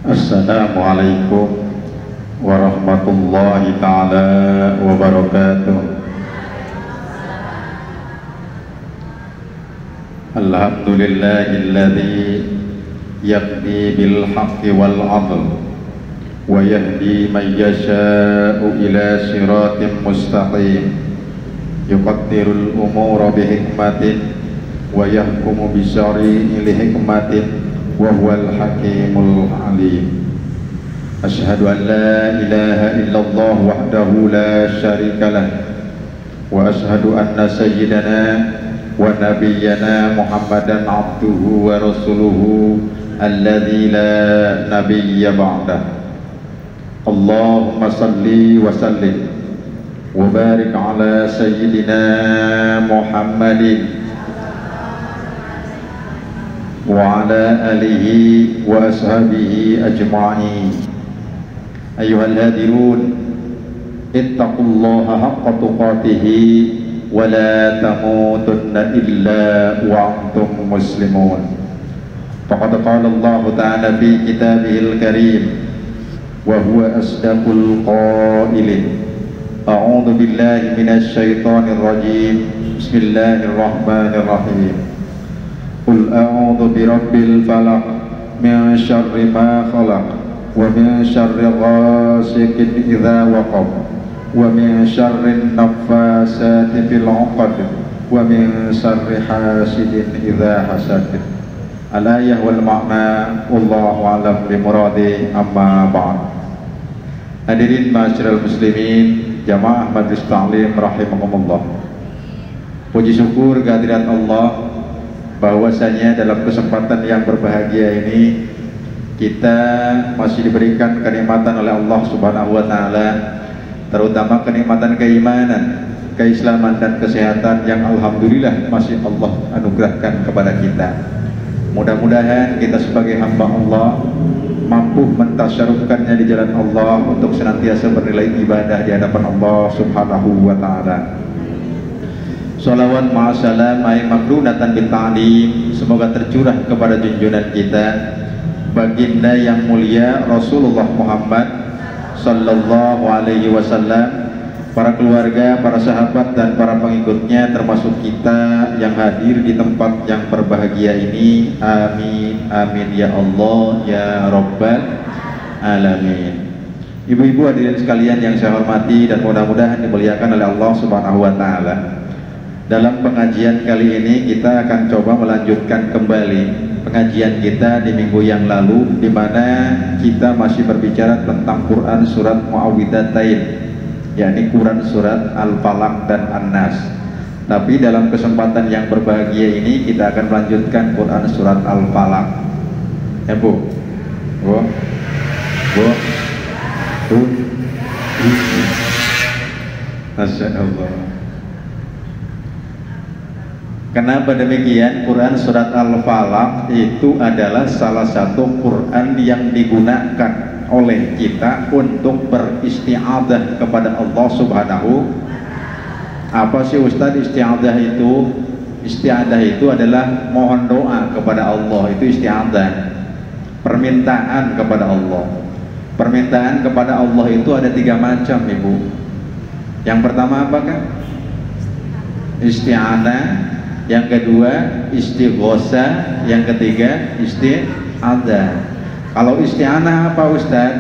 Assalamualaikum warahmatullahi ta'ala wabarakatuh. Alhamdulillahilladzi yaqdi bil haqqi wal 'adl wa yahdi man yasha'u ila siratin mustaqim, yuqaddirul umura bi hikmatin wa yahkumu bi syar'i li hikmatin wa huwal hakimul alim. Asyhadu an la ilaha illallah wahdahu la syarika lah wa asyhadu anna sayyidana wa nabiyyana Muhammadan abduhu wa rasuluhu alladzi la nabiyya ba'dah. Allahumma salli wa sallim wa barik ala sayyidina Muhammadin wa ala alihi wa ashabihi ajma'in. Ayyuhal hadirun, ittaqullaha haqqa tuqatihi wa la tamutunna illa wa antum muslimun. Faqad qala Allah ta'ala fi kitabihil karim wa huwa asdaqul qailin. A'udzu billahi minasy syaithanir rajim. Bismillahirrahmanirrahim. Qul a'udzu birabbil falaq min syarri ma khalaq wa min syarri ghasiqin idza waqab wa min syarri naffasati fil 'uqad wa min syarri hasidin idza hasad. Al-ayah wal ma'na wallahu a'lam bi muradi, amma ba'd. Hadirin ma'asyiral muslimin, jamaah majlis ta'lim rahimakumullah. Puji syukur kehadirat Allah bahwasanya dalam kesempatan yang berbahagia ini kita masih diberikan kenikmatan oleh Allah Subhanahu wa taala, terutama kenikmatan keimanan, keislaman dan kesehatan yang alhamdulillah masih Allah anugerahkan kepada kita. Mudah-mudahan kita sebagai hamba Allah mampu mentasyarufkannya di jalan Allah untuk senantiasa bernilai ibadah di hadapan Allah Subhanahu wa taala. Sholawat ma'asalam ay makrunatan bita'lim, semoga tercurah kepada junjungan kita baginda yang mulia Rasulullah Muhammad sallallahu alaihi wasallam, para keluarga, para sahabat dan para pengikutnya, termasuk kita yang hadir di tempat yang berbahagia ini. Amin amin ya Allah ya rabbal alamin. Ibu-ibu hadirin sekalian yang saya hormati dan mudah-mudahan dimuliakan oleh Allah Subhanahu wa taala. Dalam pengajian kali ini kita akan coba melanjutkan kembali pengajian kita di minggu yang lalu, di mana kita masih berbicara tentang Quran surat Muawwidzatain, yakni Quran surat Al-Falaq dan An-Nas. Tapi dalam kesempatan yang berbahagia ini kita akan melanjutkan Quran surat Al-Falaq. Ya Bu, Bu, Bu, Bu, Masya Allah. Kenapa demikian? Quran surat Al-Falaq itu adalah salah satu Quran yang digunakan oleh kita untuk beristi'adzah kepada Allah Subhanahu. Apa sih Ustadz isti'adzah itu? Isti'adzah itu adalah mohon doa kepada Allah, itu isti'adzah, permintaan kepada Allah. Permintaan kepada Allah itu ada 3 macam, Ibu. Yang pertama apakah? Isti'anah, yang kedua istighosah, yang ketiga isti'adzah. Kalau isti'anah apa Ustaz?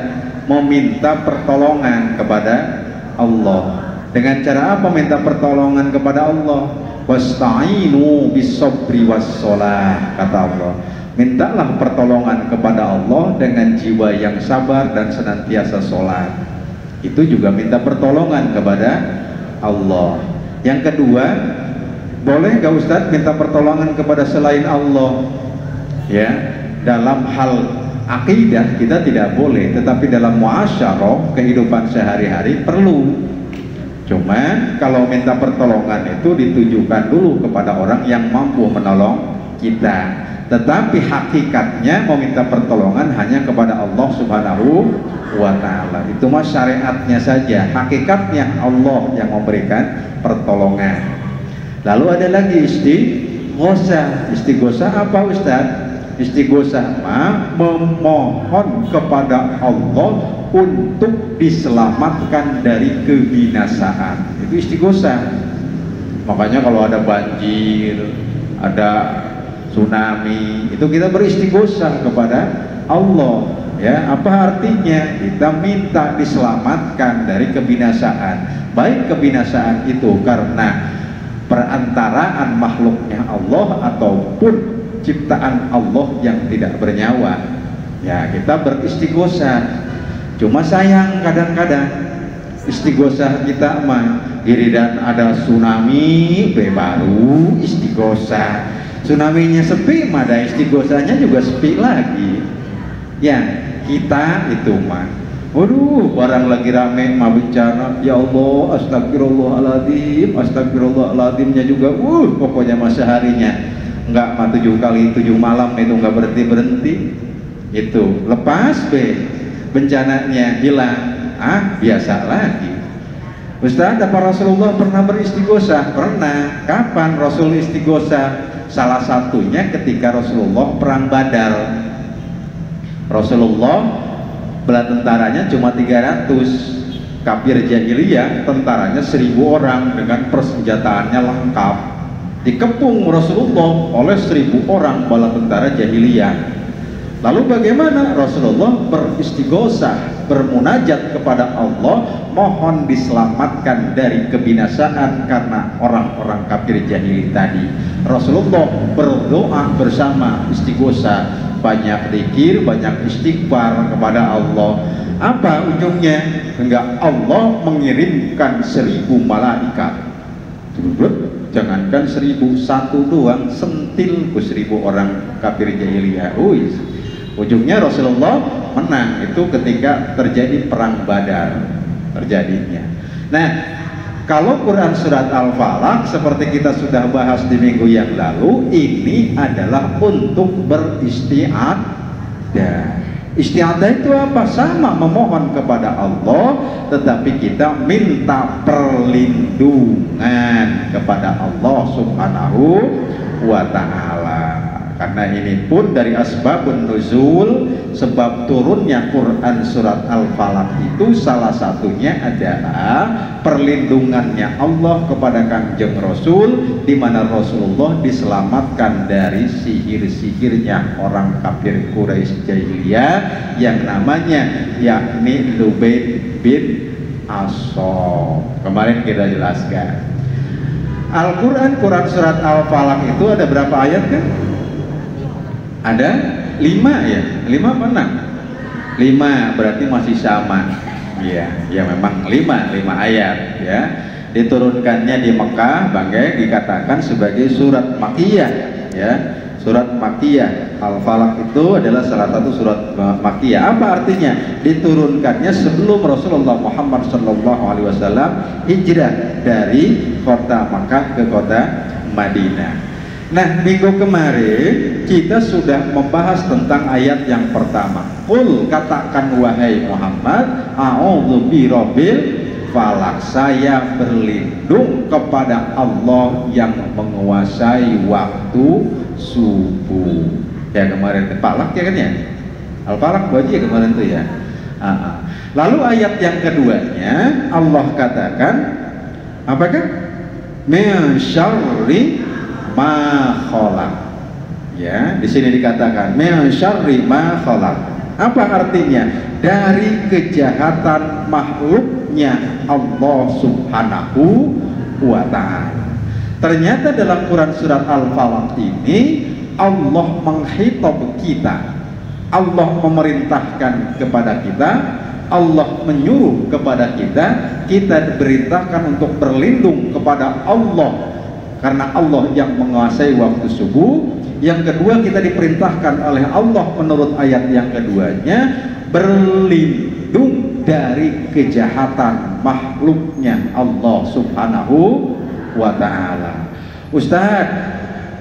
Meminta pertolongan kepada Allah. Dengan cara apa minta pertolongan kepada Allah? Wasta'inu bis-sabri was-shalah, kata Allah. Mintalah pertolongan kepada Allah dengan jiwa yang sabar dan senantiasa sholat. Itu juga minta pertolongan kepada Allah. Yang kedua, boleh nggak Ustadz minta pertolongan kepada selain Allah? Ya, dalam hal akidah kita tidak boleh, tetapi dalam muasyarah, kehidupan sehari-hari perlu. Cuman kalau minta pertolongan itu ditujukan dulu kepada orang yang mampu menolong kita. Tetapi hakikatnya meminta pertolongan hanya kepada Allah Subhanahu wa ta'ala. Itu mah syariatnya saja, hakikatnya Allah yang memberikan pertolongan. Lalu ada lagi istighosah. Istighosah apa Ustaz? Istighosah mah memohon kepada Allah untuk diselamatkan dari kebinasaan. Itu istighosah. Makanya kalau ada banjir, ada tsunami, itu kita beristighosah kepada Allah. Ya, apa artinya? Kita minta diselamatkan dari kebinasaan. Baik kebinasaan itu karena perantaraan makhluknya Allah ataupun ciptaan Allah yang tidak bernyawa. Ya, kita beristighosah. Cuma sayang kadang-kadang istighosah kita mah giliran ada tsunami baru istighosah. Tsunaminya sepi mah ada istighosahnya juga sepi lagi. Ya, kita itu mah waduh, barang lagi rame mah bencana, ya Allah, astagfirullahaladzim, astagfirullahaladzimnya juga, pokoknya masa harinya enggak mah 7 kali 7 malam itu enggak berhenti. Itu lepas bencananya hilang, biasa lagi. Ustaz, apa Rasulullah pernah beristighosah? Pernah. Kapan Rasul istighosah? Salah satunya ketika Rasulullah perang Badar. Rasulullah bela tentaranya cuma 300, kafir jahiliyah tentaranya 1000 orang dengan persenjataannya lengkap. Dikepung Rasulullah oleh 1000 orang bala tentara jahiliyah. Lalu bagaimana? Rasulullah beristighosah, bermunajat kepada Allah, mohon diselamatkan dari kebinasaan karena orang-orang kafir jahili tadi. Rasulullah berdoa bersama istighosah, banyak zikir, banyak istighfar kepada Allah. Apa ujungnya? Hingga Allah mengirimkan 1000 malaikat. Jangankan 1000, satu doang sentil ke 1000 orang kafir jahiliyah. Ujungnya Rasulullah menang. Itu ketika terjadi perang Badar terjadinya. Nah, kalau Quran surat Al-Falaq seperti kita sudah bahas di minggu yang lalu, ini adalah untuk beristiadah. Istiadah itu apa? Sama memohon kepada Allah, tetapi kita minta perlindungan kepada Allah Subhanahu wa ta'ala. Karena ini pun dari asbabun nuzul, sebab turunnya Quran surat Al-Falaq itu salah satunya adalah perlindungannya Allah kepada Kanjeng Rasul, di mana Rasulullah diselamatkan dari sihir-sihirnya orang kafir Quraisy jahiliyah yang namanya yakni Lubaid bin Ashab. Kemarin kita jelaskan. Al-Quran, Quran surat Al-Falaq itu ada berapa ayat kan? Ada 5 ya? 5 apa 6? 5, berarti masih sama. Ya memang 5 ayat ya. Diturunkannya di Mekah, bangga dikatakan sebagai surat Makkiyah ya. Surat Makkiyah. Al-Falaq itu adalah salah satu surat Makkiyah. Apa artinya? Diturunkannya sebelum Rasulullah Muhammad SAW hijrah dari kota Makkah ke kota Madinah. Nah, minggu kemarin kita sudah membahas tentang ayat yang pertama. Qul, katakan wahai Muhammad, a'udzu birabbil falaq, saya berlindung kepada Allah yang menguasai waktu subuh. Ya kemarin falaq ya kan ya? Al-Falaq baju ya kemarin tuh ya. Lalu ayat yang keduanya Allah katakan apakah? Min syarri ma khalaq. Ya, di sini dikatakan min syarri ma khalaq. Apa artinya? Dari kejahatan makhluknya Allah Subhanahu wa ta'ala. Ternyata dalam Quran surat Al-Falaq ini Allah menghitab kita. Allah memerintahkan kepada kita, Allah menyuruh kepada kita, kita diperintahkan untuk berlindung kepada Allah karena Allah yang menguasai waktu subuh. Yang kedua, kita diperintahkan oleh Allah menurut ayat yang keduanya berlindung dari kejahatan makhluknya Allah Subhanahu wa ta'ala. Ustaz,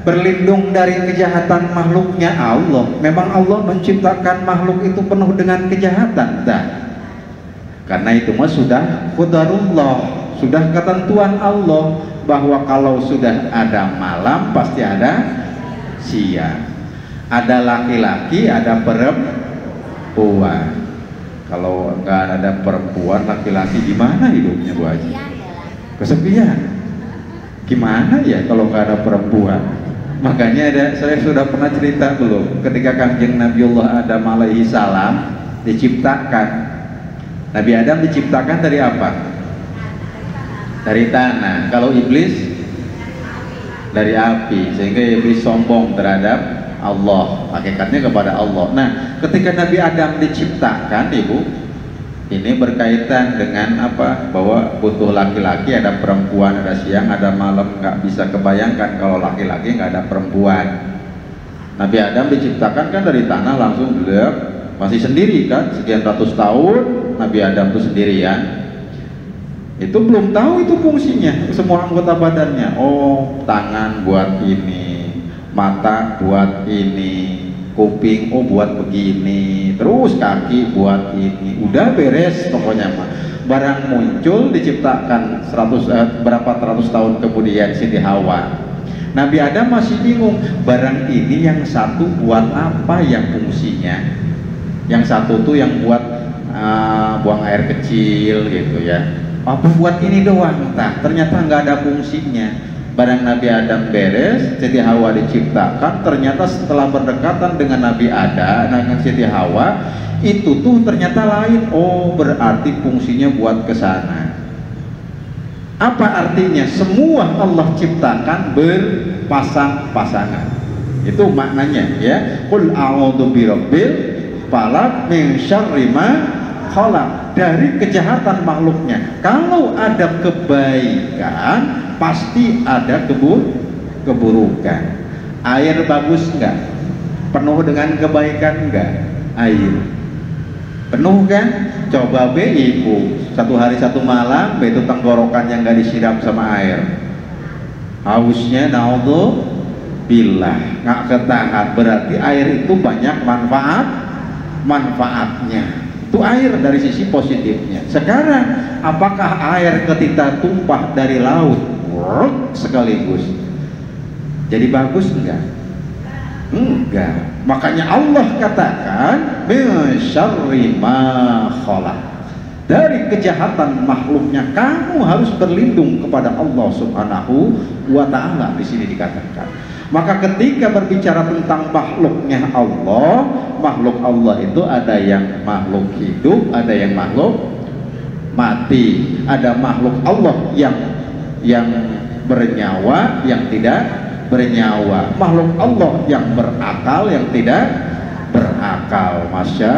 berlindung dari kejahatan makhluknya Allah, memang Allah menciptakan makhluk itu penuh dengan kejahatan? Karena itu mah sudah qadarullah, sudah ketentuan Allah bahwa kalau sudah ada malam pasti ada siang, Ada laki-laki, ada perempuan. Kalau nggak ada perempuan, laki-laki gimana hidupnya Bu Haji? Kesepian. Gimana ya kalau nggak ada perempuan? Makanya saya sudah pernah cerita belum, ketika Kanjeng Nabiullah Adam alaihi salam diciptakan. Nabi Adam diciptakan dari apa? Dari tanah. Kalau iblis dari api, sehingga iblis sombong terhadap Allah, hakikatnya kepada Allah. Nah, ketika Nabi Adam diciptakan, Ibu, ini berkaitan dengan apa? Bahwa butuh laki-laki, ada perempuan, ada siang, ada malam. Nggak bisa kebayangkan kalau laki-laki nggak ada perempuan. Nabi Adam diciptakan kan dari tanah langsung, beliau masih sendiri kan, sekian ratus tahun Nabi Adam itu sendirian. Itu belum tahu itu fungsinya, semua anggota badannya. Oh, tangan buat ini, mata buat ini, kuping oh buat begini, terus kaki buat ini. Udah beres pokoknya mah. Barang muncul diciptakan berapa ratus tahun kemudian Siti Hawa. Nabi Adam masih bingung, barang ini yang satu buat apa yang fungsinya? Yang satu tuh yang buat buang air kecil gitu ya. Apa buat ini doang? Nah, ternyata nggak ada fungsinya. Barang Nabi Adam beres, Siti Hawa diciptakan. Ternyata setelah berdekatan dengan Nabi Adam, dengan Siti Hawa, itu tuh ternyata lain. Oh, berarti fungsinya buat ke sana. Apa artinya? Semua Allah ciptakan berpasang-pasangan. Itu maknanya ya. Qul a'udzu birabbil falaq min syarri ma khalaq. Dari kejahatan makhluknya. Kalau ada kebaikan, pasti ada keburukan. Air bagus enggak? Penuh dengan kebaikan enggak? Air penuh kan? Coba be Ibu, satu hari satu malam be itu tenggorokannya nggak disiram sama air, hausnya naudzubillah, nggak ketahan. Berarti air itu banyak manfaatnya. Itu air dari sisi positifnya. Sekarang apakah air ketika tumpah dari laut sekaligus jadi bagus enggak? Enggak. Makanya Allah katakan min syarri ma khalaq. Dari kejahatan makhluknya kamu harus berlindung kepada Allah Subhanahu wa taala. Di sini dikatakan. Maka ketika berbicara tentang makhluknya Allah, makhluk Allah itu ada yang makhluk hidup, ada yang makhluk mati. Ada makhluk Allah yang bernyawa, yang tidak bernyawa. Makhluk Allah yang berakal, yang tidak berakal. Masya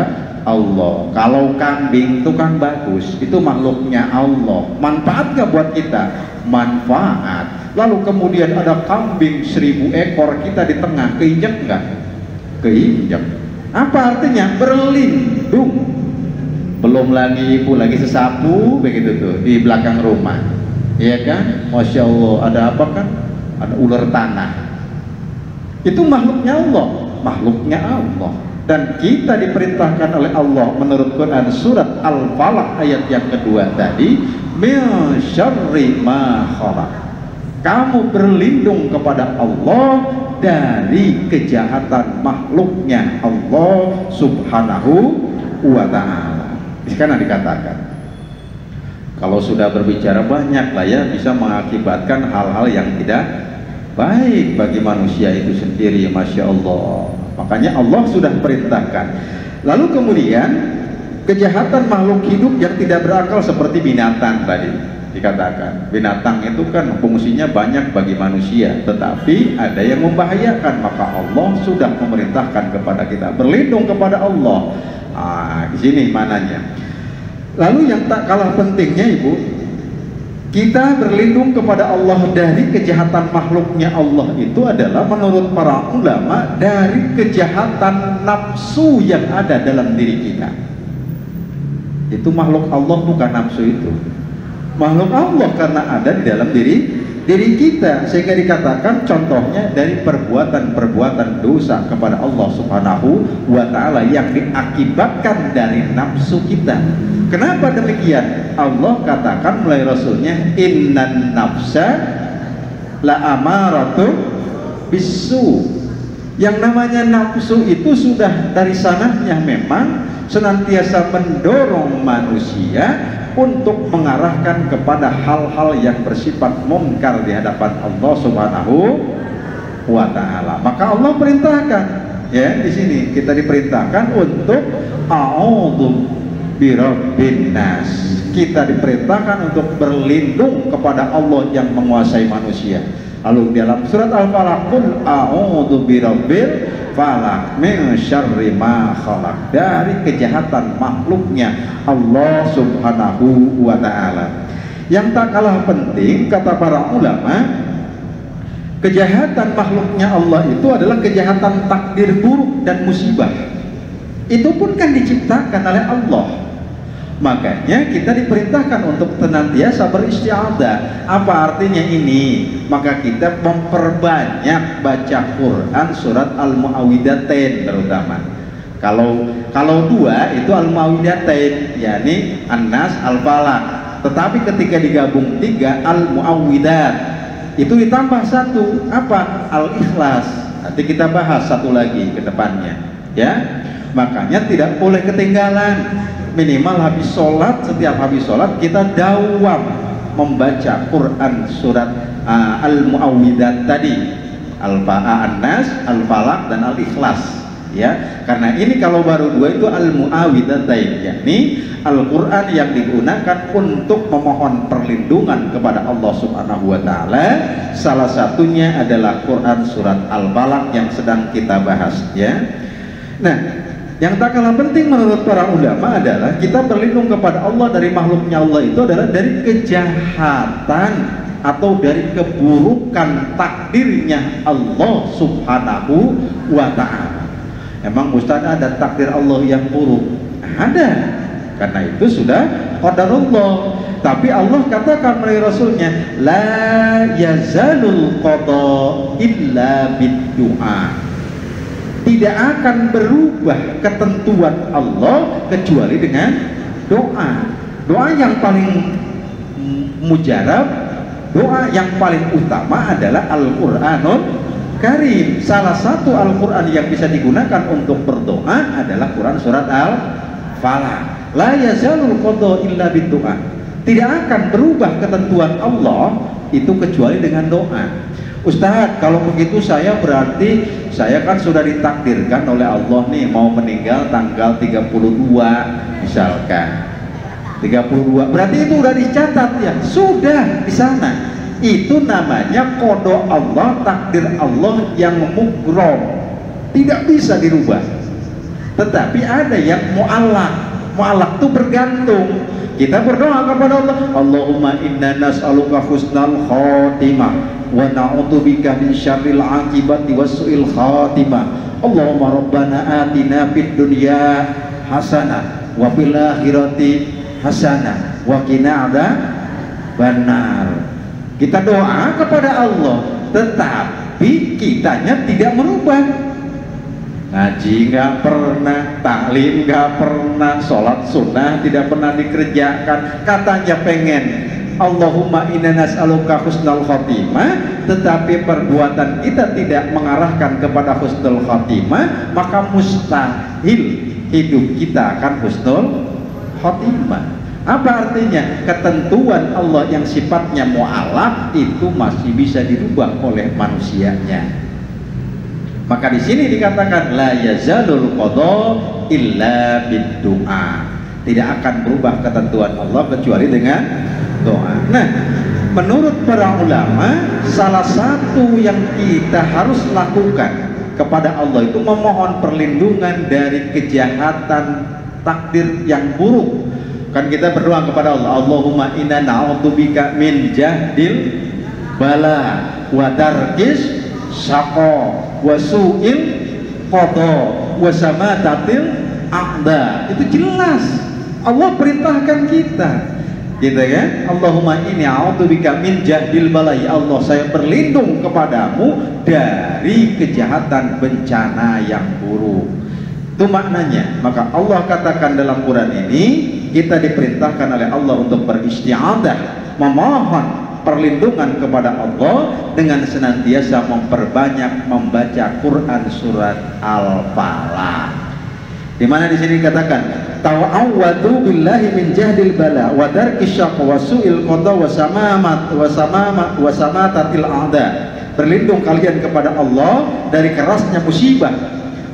Allah. Kalau kambing itu kan bagus, itu makhluknya Allah. Manfaat gak buat kita? Manfaat. Lalu kemudian ada kambing 1000 ekor, kita di tengah, keinjek nggak? Keinjek. Apa artinya? Berlindung. Belum lagi Ibu lagi sesapu begitu tuh di belakang rumah, iya kan? Masya Allah. Ada apa kan? Ada ular tanah. Itu makhluknya Allah, makhluknya Allah. Dan kita diperintahkan oleh Allah menurut Quran surat Al-Falaq ayat yang kedua tadi, min syarri ma khalaq. Kamu berlindung kepada Allah dari kejahatan makhluknya Allah Subhanahu wa ta'ala. Sekarang dikatakan, kalau sudah berbicara banyak lah ya, bisa mengakibatkan hal-hal yang tidak baik bagi manusia itu sendiri. Masya Allah. Makanya Allah sudah perintahkan. Lalu kemudian kejahatan makhluk hidup yang tidak berakal seperti binatang tadi dikatakan. Binatang itu kan fungsinya banyak bagi manusia, tetapi ada yang membahayakan. Maka Allah sudah memerintahkan kepada kita berlindung kepada Allah. Di sini mananya. Lalu yang tak kalah pentingnya Ibu, kita berlindung kepada Allah dari kejahatan makhluknya Allah itu adalah menurut para ulama dari kejahatan nafsu yang ada dalam diri kita. Itu makhluk Allah, bukan nafsu itu. Makhluk Allah karena ada di dalam diri kita, sehingga dikatakan contohnya dari perbuatan-perbuatan dosa kepada Allah Subhanahu wa ta'ala yang diakibatkan dari nafsu kita. Kenapa demikian? Allah katakan melalui Rasulnya, innan nafsa la amaratu bisu. Yang namanya nafsu itu sudah dari sananya memang senantiasa mendorong manusia untuk mengarahkan kepada hal-hal yang bersifat munkar di hadapan Allah Subhanahu wa ta'ala. Maka Allah perintahkan, ya, di sini kita diperintahkan untuk a'udzu birabbin nas. Kita diperintahkan untuk berlindung kepada Allah yang menguasai manusia. Lalu dalam surat Al-Falaq, qul a'udzu birabbil falaq min syarri ma khalaq, dari kejahatan makhluknya Allah Subhanahu wa ta'ala. Yang tak kalah penting, kata para ulama, kejahatan makhluknya Allah itu adalah kejahatan takdir buruk dan musibah. Itu pun kan diciptakan oleh Allah. Makanya kita diperintahkan untuk senantiasa beristi'adzah. Apa artinya ini? Maka kita memperbanyak baca Quran surat Al-Mu'awwidzatain terutama. Kalau dua itu Al-Mu'awwidzatain, yakni An-Nas, Al-Falaq. Tetapi ketika digabung tiga, Al-Mu'awwidzat, itu ditambah satu, apa? Al-Ikhlas. Nanti kita bahas satu lagi ke depannya, ya. Makanya tidak boleh ketinggalan. Minimal habis sholat, setiap habis sholat kita dawam membaca Quran surat Al-Mu'awwidzat tadi, An-Nas, Al-Falaq dan Al-Ikhlas, ya. Karena ini kalau baru dua itu Al-Mu'awwidzatain, yakni Al-Quran yang digunakan untuk memohon perlindungan kepada Allah Subhanahu wa ta'ala. Salah satunya adalah Quran surat Al-Falaq yang sedang kita bahas, ya. Nah, yang tak kalah penting menurut para ulama adalah kita berlindung kepada Allah dari makhluknya Allah itu adalah dari kejahatan atau dari keburukan takdirnya Allah Subhanahu wa ta'ala. Emang Ustaz ada takdir Allah yang buruk? Ada. Karena itu sudah qadarullah. Tapi Allah katakan melalui Rasulnya, la yazalul qada illa bid-du'a. Tidak akan berubah ketentuan Allah kecuali dengan doa. Doa yang paling mujarab, doa yang paling utama adalah Al-Quranul Karim. Salah satu Al-Quran yang bisa digunakan untuk berdoa adalah Quran surat Al-Falaq. La yazalul qada illa bid-du'a. Tidak akan berubah ketentuan Allah itu kecuali dengan doa. Ustaz, kalau begitu saya berarti saya kan sudah ditakdirkan oleh Allah nih mau meninggal tanggal 32 misalkan. 32 berarti itu udah dicatat ya? Sudah di sana. Itu namanya qada Allah, takdir Allah yang mugrom. Tidak bisa dirubah. Tetapi ada yang mu'allaq. Mu'allaq itu bergantung. Kita berdoa kepada Allah, Allahumma inna nas'aluka husnal khatimah wa na'udzubika min syarril aqibati wasu'il khatimah. Allahumma rabbana atina fid dunya hasanah wa fil akhirati hasanah wa qina adzabannar. Kita doa kepada Allah, tetapi kitanya tidak merubah. Ngaji nggak pernah, taklim nggak pernah, sholat sunnah tidak pernah dikerjakan. Katanya pengen Allahumma inna nas'aluka husnul khotimah, tetapi perbuatan kita tidak mengarahkan kepada husnul khotimah, maka mustahil hidup kita akan husnul khotimah. Apa artinya? Ketentuan Allah yang sifatnya mu'allaq itu masih bisa dirubah oleh manusianya. Maka di sini dikatakan la yazalul qada illa bid-du'a. Tidak akan berubah ketentuan Allah kecuali dengan doa. Nah, menurut para ulama, salah satu yang kita harus lakukan kepada Allah itu memohon perlindungan dari kejahatan takdir yang buruk. Kan kita berdoa kepada Allah, Allahumma inna na'udzubika min jahdil bala wa darkis saqo wasu'il qada wasamatatil aqda. Itu jelas Allah perintahkan kita, gitu kan? Allahumma inni a'udzubika min jahdil bala. Ya Allah, saya berlindung kepadamu dari kejahatan bencana yang buruk. Itu maknanya. Maka Allah katakan dalam Quran ini, kita diperintahkan oleh Allah untuk beristi'adzah, memohon perlindungan kepada Allah dengan senantiasa memperbanyak membaca Quran surat Al-Falaq. Di mana di sini dikatakan ta'awwadu billahi min jahdil bala wa darkis syaqwa wa su'il qada wa samatatil a'da. Berlindung kalian kepada Allah dari kerasnya musibah,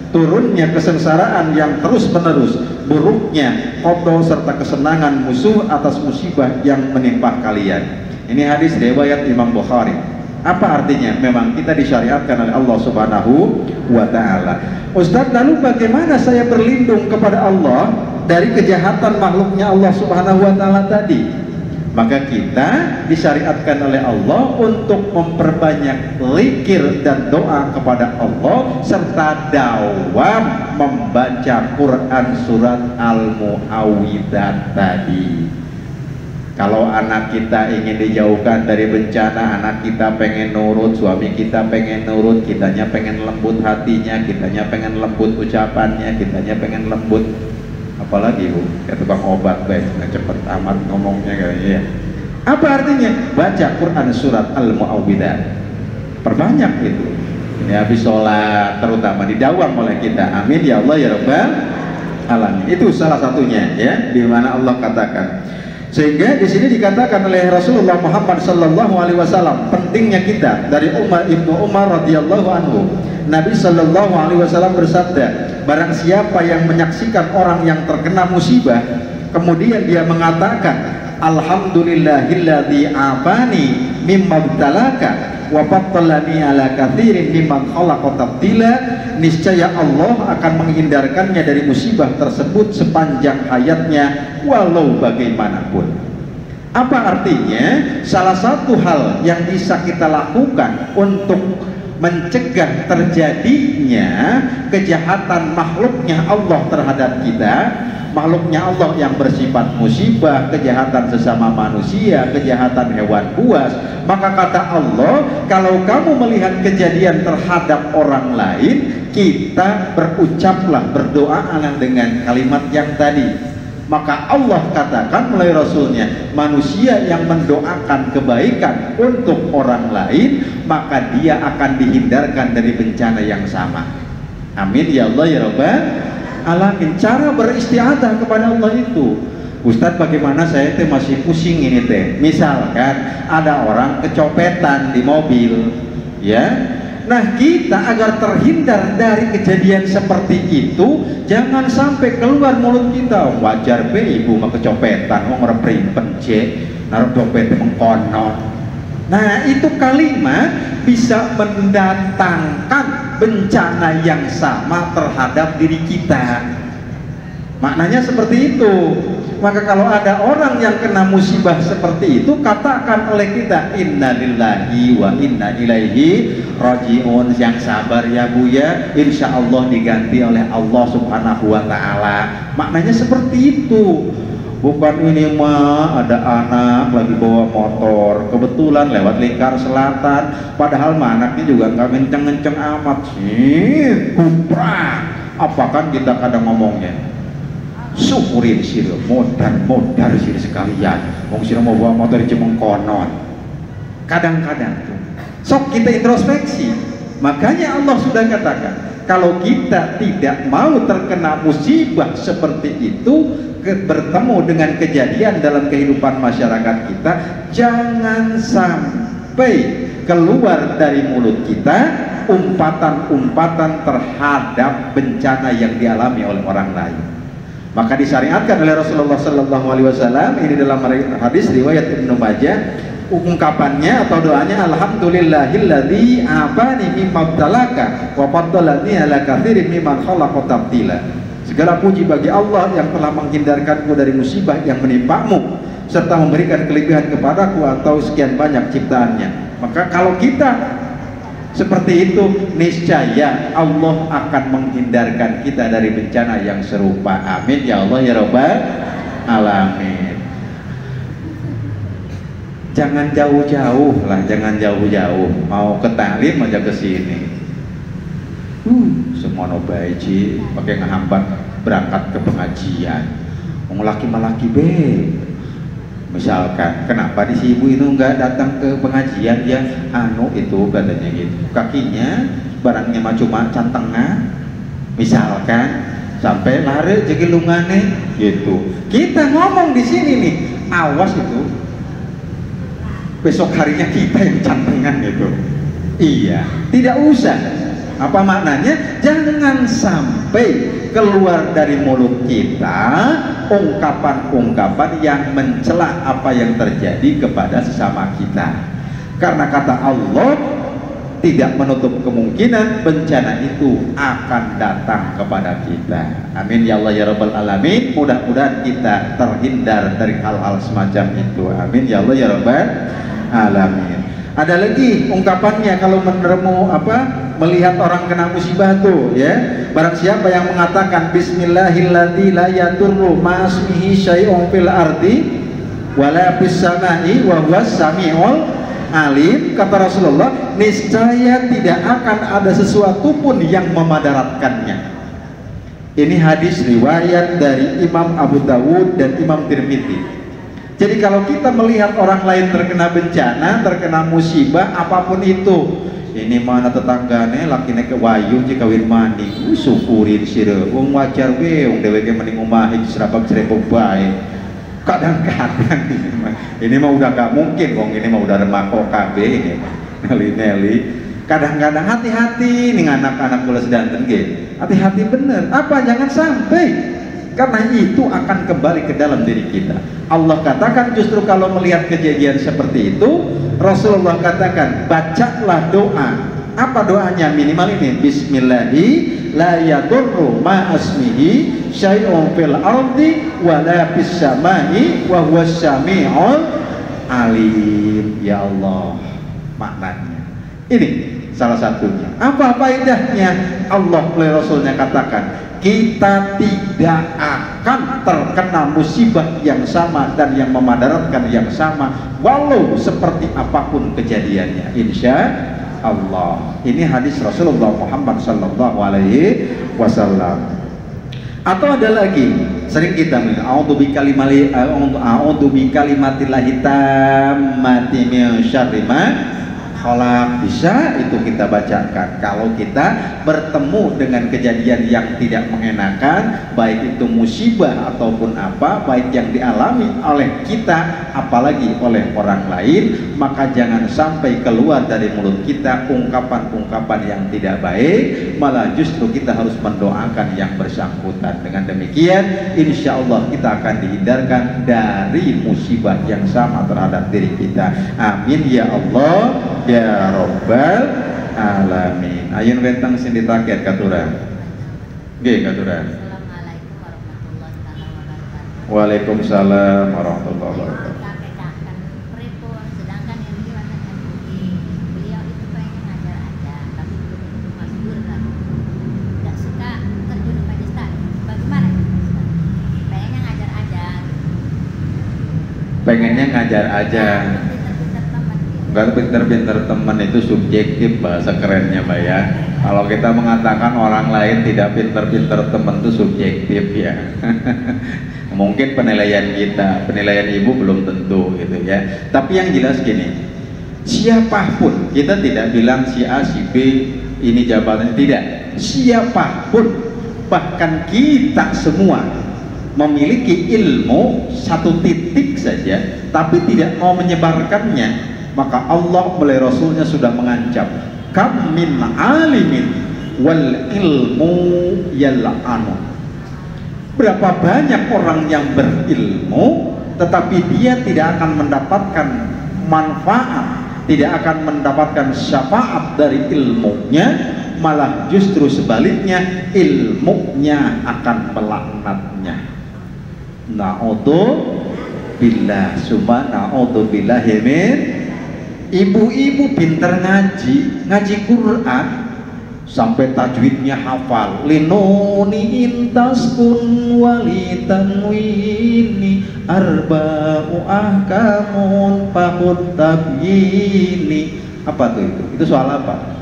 turunnya kesengsaraan yang terus menerus, buruknya qada serta kesenangan musuh atas musibah yang menimpa kalian. Ini hadis riwayat Imam Bukhari. Apa artinya? Memang kita disyariatkan oleh Allah Subhanahu wa Ta'ala. Ustaz, lalu bagaimana saya berlindung kepada Allah dari kejahatan makhluknya Allah Subhanahu wa Ta'ala tadi? Maka kita disyariatkan oleh Allah untuk memperbanyak zikir dan doa kepada Allah serta dawam membaca Quran surat Al-Mu'awwidzat tadi. Kalau anak kita ingin dijauhkan dari bencana, anak kita pengen nurut, suami kita pengen nurut, kitanya pengen lembut hatinya, kitanya pengen lembut ucapannya, kitanya pengen lembut, apalagi Bu, kayak tukang obat guys, nggak cepet amat ngomongnya kayaknya ya. Apa artinya? Baca Quran surat Al-Mu'awwidzat, perbanyak itu. Ini habis sholat terutama didawam oleh kita. Amin ya Allah ya Rabbal alamin. Itu salah satunya ya, di mana Allah katakan. Sehingga di sini dikatakan oleh Rasulullah Muhammad sallallahu alaihi wasallam pentingnya kita dari Ibnu Umar radhiyallahu anhu. Nabi sallallahu alaihi wasallam bersabda, barang siapa yang menyaksikan orang yang terkena musibah kemudian dia mengatakan alhamdulillahilladzi afani mimma btalaka wa fattalani ala katsirin mimman khalaqa tabdila, niscaya Allah akan menghindarkannya dari musibah tersebut sepanjang hayatnya walau bagaimanapun. Apa artinya? Salah satu hal yang bisa kita lakukan untuk mencegah terjadinya kejahatan makhluknya Allah terhadap kita, makhluknya Allah yang bersifat musibah, kejahatan sesama manusia, kejahatan hewan buas, maka kata Allah, kalau kamu melihat kejadian terhadap orang lain, kita berucaplah, berdoalah dengan kalimat yang tadi. Maka Allah katakan melalui Rasulnya, manusia yang mendoakan kebaikan untuk orang lain, maka dia akan dihindarkan dari bencana yang sama. Amin ya Allah ya Rabbal alamin. Cara beristiadah kepada Allah itu, Ustadz bagaimana saya teh masih pusing ini teh. Misalkan ada orang kecopetan di mobil, ya. Nah, kita agar terhindar dari kejadian seperti itu, jangan sampai keluar mulut kita, wajar be ibu mah kecopetan, mau ngereprimpen cek, naruh dompet mengkonon. Nah, itu kalimat bisa mendatangkan bencana yang sama terhadap diri kita. Maknanya seperti itu. Maka kalau ada orang yang kena musibah seperti itu, katakan oleh kita innalillahi wa inna ilaihi rajiun. Yang sabar ya Bu ya, insya Allah diganti oleh Allah Subhanahu wa Ta'ala. Maknanya seperti itu. Bukan ini mah ada anak lagi bawa motor kebetulan lewat lingkar selatan, padahal mah anaknya juga nggak kenceng-kenceng amat sih, kuprak. Apa kan kita kadang ngomongnya, syukurin sih, modar sih sekalian, wong sih mau bawa motor cemengkonon. Kadang-kadang tuh sok kita introspeksi. Makanya Allah sudah katakan, kalau kita tidak mau terkena musibah seperti itu, bertemu dengan kejadian dalam kehidupan masyarakat kita, jangan sampai keluar dari mulut kita umpatan-umpatan terhadap bencana yang dialami oleh orang lain. Maka disyariatkan oleh Rasulullah Sallallahu Alaihi Wasallam ini dalam hadis riwayat Ibnu Majah, ungkapannya atau doanya alhamdulillahilladzi afani mimma btalaka wa faddalani ala katsirin mimman khalaqa tabdila. Segala puji bagi Allah yang telah menghindarkanku dari musibah yang menimpamu serta memberikan kelebihan kepadaku atau sekian banyak ciptaannya. Maka kalau kita seperti itu, niscaya Allah akan menghindarkan kita dari bencana yang serupa. Amin ya Allah ya Rabbal alamin. Jangan jauh-jauh lah, jangan jauh-jauh. Mau ke taklim aja ke sini. Semua nobaiji pakai ngehambat berangkat ke pengajian. Mau laki malaki be, Misalkan, kenapa di si ibu itu nggak datang ke pengajian ya? Itu katanya gitu. Kakinya barangnya mah cuma cantengah. Misalkan sampai lari jegilungane gitu. Kita ngomong di sini nih, awas itu. Besok harinya kita yang cantengan gitu. Iya, tidak usah. Apa maknanya? Jangan sampai keluar dari mulut kita ungkapan-ungkapan yang mencela apa yang terjadi kepada sesama kita. Karena kata Allah tidak menutup kemungkinan bencana itu akan datang kepada kita. Amin ya Allah ya Rabbal Alamin. Mudah-mudahan kita terhindar dari hal-hal semacam itu. Amin ya Allah ya Rabbal Alamin. Ada lagi ungkapannya kalau melihat orang kena musibah tuh ya. Barang siapa yang mengatakan bismillahilladzi la yadurru ma'asmihi syai'un fil ardi wala fis samai wa huwas samiul alim, kata Rasulullah, niscaya tidak akan ada sesuatu pun yang memadaratkannya. Ini hadis riwayat dari Imam Abu Dawud dan Imam Tirmidzi. Jadi kalau kita melihat orang lain terkena bencana, terkena musibah apapun itu, ini mana tetanggane lakine ke wayu jika kawin mani, syukurin sira. Wong wajar we wong dheweke mending omahe serabak srebok bae. Kadang-kadang ini mah udah gak mungkin, wong ini mah udah remako kabeh ini mah. Neli-neli. Kadang-kadang hati-hati nih anak-anak kula sedanten nggih. Hati-hati bener. Apa jangan sampai, karena itu akan kembali ke dalam diri kita. Allah katakan justru kalau melihat kejadian seperti itu, Rasulullah katakan bacalah doa. Apa doanya? Minimal ini, bismillahi la yadurru ma'asmihi syai'un fil ardi wa la fis samai wa huwas sami'ul alim. Ya Allah, maknanya ini salah satunya. Apa faedahnya? Allah oleh Rasulnya katakan kita tidak akan terkena musibah yang sama dan yang memadaratkan yang sama walau seperti apapun kejadiannya, insya Allah. Ini hadis Rasulullah Muhammad sallallahu alaihi wasallam. Atau ada lagi sering kita bilang a'udzu bikalimatillahi tammati min syarri ma khalaq. Bisa itu kita bacakan kalau kita bertemu dengan kejadian yang tidak mengenakan, baik itu musibah ataupun apa, baik yang dialami oleh kita apalagi oleh orang lain, maka jangan sampai keluar dari mulut kita ungkapan-ungkapan yang tidak baik, malah justru kita harus mendoakan yang bersangkutan. Dengan demikian insya Allah kita akan dihindarkan dari musibah yang sama terhadap diri kita. Amin ya Allah ya Rabbal Alamin. Ayun wentang sing ditaket katuran. Nggih katuran. Assalamualaikum warahmatullahi wabarakatuh. Waalaikumsalam warahmatullahi wabarakatuh. Sedangkan yang diwatakan beliau itu pengen ngajar aja, tapi belum masbur kan. Enggak suka terjun ke Ustaz. Bagaimana Ustaz? Pengennya ngajar aja. Pengennya ngajar aja. Enggak, pinter-pinter teman itu subjektif, bahasa kerennya Mbak ya. Kalau kita mengatakan orang lain tidak pinter-pinter teman itu subjektif ya. Mungkin penilaian kita, penilaian ibu belum tentu gitu ya. Tapi yang jelas gini, siapapun, kita tidak bilang si A, si B ini jabatan, tidak. Siapapun, bahkan kita semua memiliki ilmu satu titik saja, tapi tidak mau menyebarkannya, maka Allah melalui Rasulnya sudah mengancam, kam min alimin wal ilmu yal'anu. Berapa banyak orang yang berilmu tetapi dia tidak akan mendapatkan manfaat, tidak akan mendapatkan syafaat dari ilmunya, malah justru sebaliknya ilmunya akan melaknatnya. Na'udzubillah, summa na'udzubillahi min. Ibu-ibu pinter ngaji Quran sampai tajwidnya hafal. Linuni intaskun walitanwini arba'u ahkamun fahud tabyini. Apa tuh itu? Itu soal apa?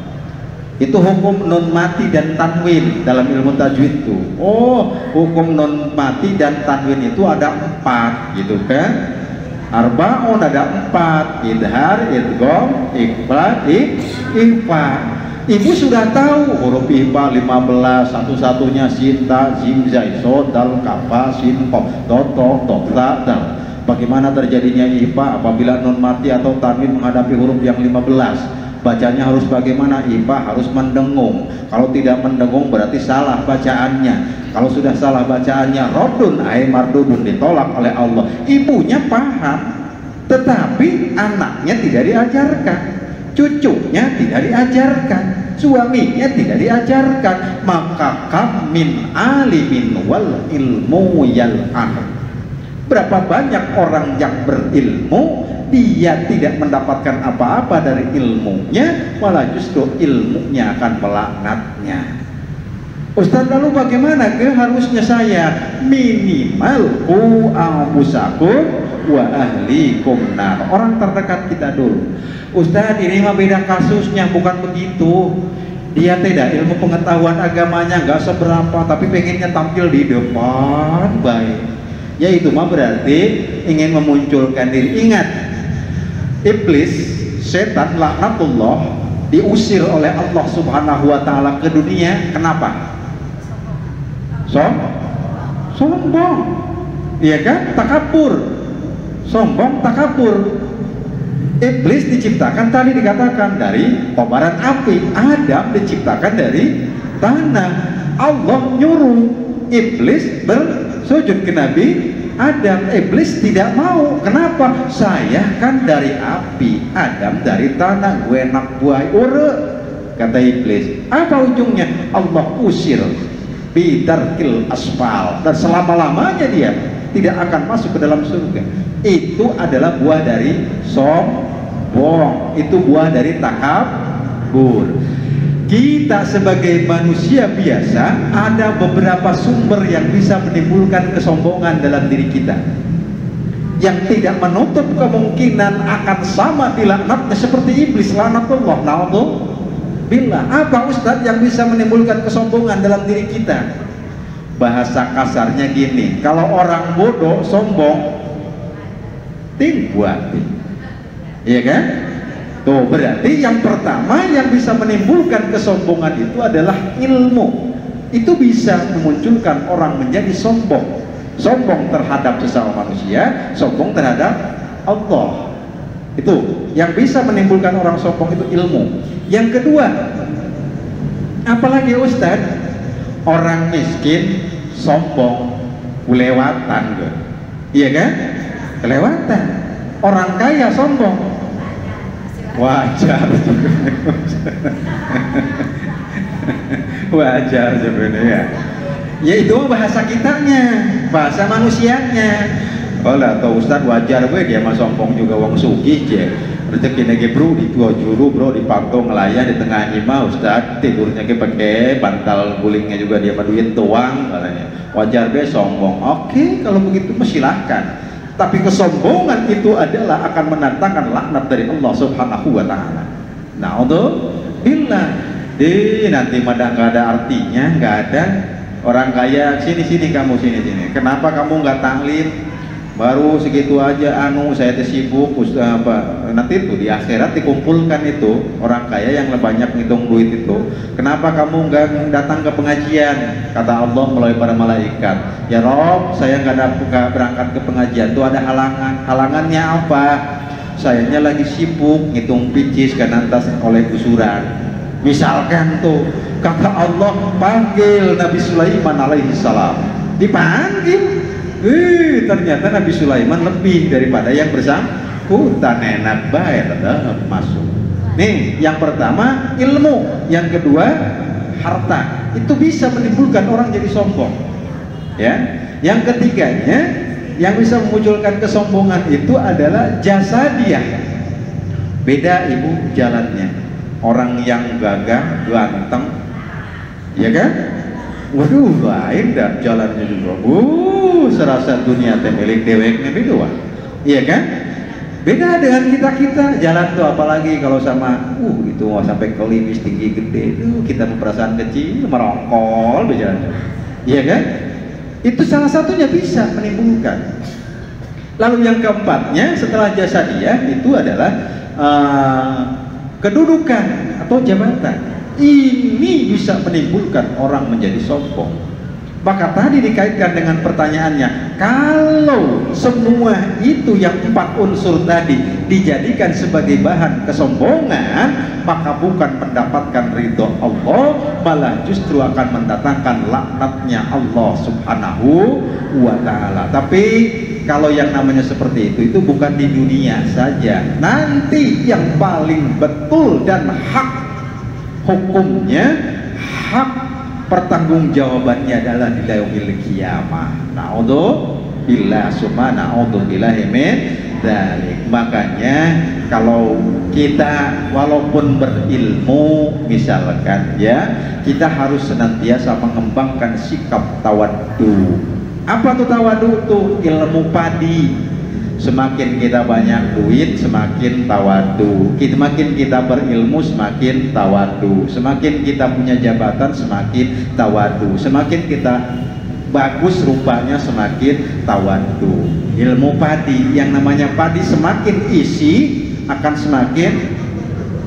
Itu hukum nun mati dan tanwin dalam ilmu tajwid tuh. Oh, hukum nun mati dan tanwin itu ada 4 gitu kan? Arba'un ada 4, idhar, idgham, ikhfa, ikhfa. Ibu sudah tahu huruf ikhfa 15, satu-satunya sinta, zim, zai, sod, dal, kafa, sin, qaf, toto, tokta, dal. Bagaimana terjadinya ikhfa apabila nun mati atau tanwin menghadapi huruf yang 15? Bacanya harus bagaimana? Ikhfa harus mendengung. Kalau tidak mendengung berarti salah bacaannya. Kalau sudah salah bacaannya, rodun ay mardudun, ditolak oleh Allah. Ibunya paham, tetapi anaknya tidak diajarkan, cucunya tidak diajarkan, suaminya tidak diajarkan. Maka kam min alimin wal ilmu yal'an. Berapa banyak orang yang berilmu, dia tidak mendapatkan apa-apa dari ilmunya, malah justru ilmunya akan melaknatnya. Ustaz, lalu bagaimana? Harusnya saya minimal ku anfusakum wa ahlikum nar. Orang terdekat kita dulu. Ustaz, ini mah beda kasusnya, bukan begitu. Dia tidak ilmu pengetahuan agamanya nggak seberapa, tapi pengennya tampil di depan baik. Ya itu mah berarti ingin memunculkan diri. Ingat, iblis, setan, laknatullah, diusir oleh Allah Subhanahu wa ta'ala ke dunia. Kenapa? Sombong, iya kan? Takabur, sombong, takabur. Iblis diciptakan tadi dikatakan dari kobaran api, Adam diciptakan dari tanah. Allah nyuruh iblis bersujud ke Nabi Adam. Iblis tidak mau. Kenapa? Saya kan dari api, Adam dari tanah, gue enak buah ure, kata iblis. Apa ujungnya? Allah usir bidarkil asfal, dan selama-lamanya dia tidak akan masuk ke dalam surga. Itu adalah buah dari sombong, itu buah dari takabur. Kita sebagai manusia biasa ada beberapa sumber yang bisa menimbulkan kesombongan dalam diri kita, yang tidak menutup kemungkinan akan sama dilaknatnya seperti iblis, laknatullah. Billah. Apa Ustadz yang bisa menimbulkan kesombongan dalam diri kita? Bahasa kasarnya gini, kalau orang bodoh sombong, buati, iya kan? Tuh, berarti yang pertama yang bisa menimbulkan kesombongan itu adalah ilmu. Itu bisa memunculkan orang menjadi sombong. Sombong terhadap sesama manusia, sombong terhadap Allah. Itu yang bisa menimbulkan orang sombong, itu ilmu. Yang kedua, apalagi Ustaz? Orang miskin sombong, kelewatan, iya kan? Kelewatan. Orang kaya sombong, wajar. Wajar sebenarnya. Ya itu bahasa kitanya, bahasa manusianya. Oh lah, atau Ustaz wajar gue dia mah sombong juga wong sugih je. Rezeki nege bro di dua juru bro di pangko ngelayan di tengah ima Ustaz tidurnya ke pakai bantal gulingnya juga dia maduin tuang katanya. Wajar be sombong. Oke, kalau begitu silahkan. Tapi kesombongan itu adalah akan mendatangkan laknat dari Allah Subhanahu wa ta'ala. Nah, untuk bila nanti madang nggak ada artinya, nggak ada. Orang kaya sini kamu sini. Kenapa kamu nggak taklim? Baru segitu aja, saya sibuk, apa nanti itu di akhirat dikumpulkan itu orang kaya yang banyak ngitung duit itu. Kenapa kamu nggak datang ke pengajian? Kata Allah melalui para malaikat, ya Rob, saya nggak berangkat ke pengajian, itu ada halangan. Halangannya apa? Sayanya lagi sibuk ngitung picis kan nantas oleh kusuran. Misalkan tuh, kata Allah panggil Nabi Sulaiman alaihi salam, dipanggil. Ternyata Nabi Sulaiman lebih daripada yang bersangkutan, enak baik tetap masuk. Nih, yang pertama ilmu, yang kedua harta. Itu bisa menimbulkan orang jadi sombong. Ya, yang ketiganya yang bisa memunculkan kesombongan itu adalah jasadiah. Beda ibu jalannya. Orang yang gagah, ganteng, ya kan? Waduh, lain dah jalannya juga. Serasa dunia teh milik deweknya beda, iya kan? Beda dengan kita jalan tuh, apalagi kalau sama itu mau sampai kelimis tinggi gede, kita perasaan kecil merongkol berjalan, iya kan? Itu salah satunya bisa menimbulkan. Lalu yang keempatnya setelah jasadiyah itu adalah kedudukan atau jabatan. Ini bisa menimbulkan orang menjadi sombong. Maka tadi dikaitkan dengan pertanyaannya, kalau semua itu yang 4 unsur tadi dijadikan sebagai bahan kesombongan, maka bukan mendapatkan ridho Allah, malah justru akan mendatangkan laknatnya Allah Subhanahu wa ta'ala. Tapi kalau yang namanya seperti itu bukan di dunia saja, nanti yang paling betul dan hak hukumnya, hak pertanggungjawabannya adalah di yaumil qiyamah. Na'udzubillah summa na'udzubillahi min dzalik. Makanya kalau kita walaupun berilmu misalkan ya, kita harus senantiasa mengembangkan sikap tawaddu. Apa tuh tawaddu? Tuh ilmu padi. Semakin kita banyak duit, semakin tawadhu. Semakin kita berilmu, semakin tawadhu. Semakin kita punya jabatan, semakin tawadhu. Semakin kita bagus rupanya, semakin tawadhu. Ilmu padi, yang namanya padi semakin isi akan semakin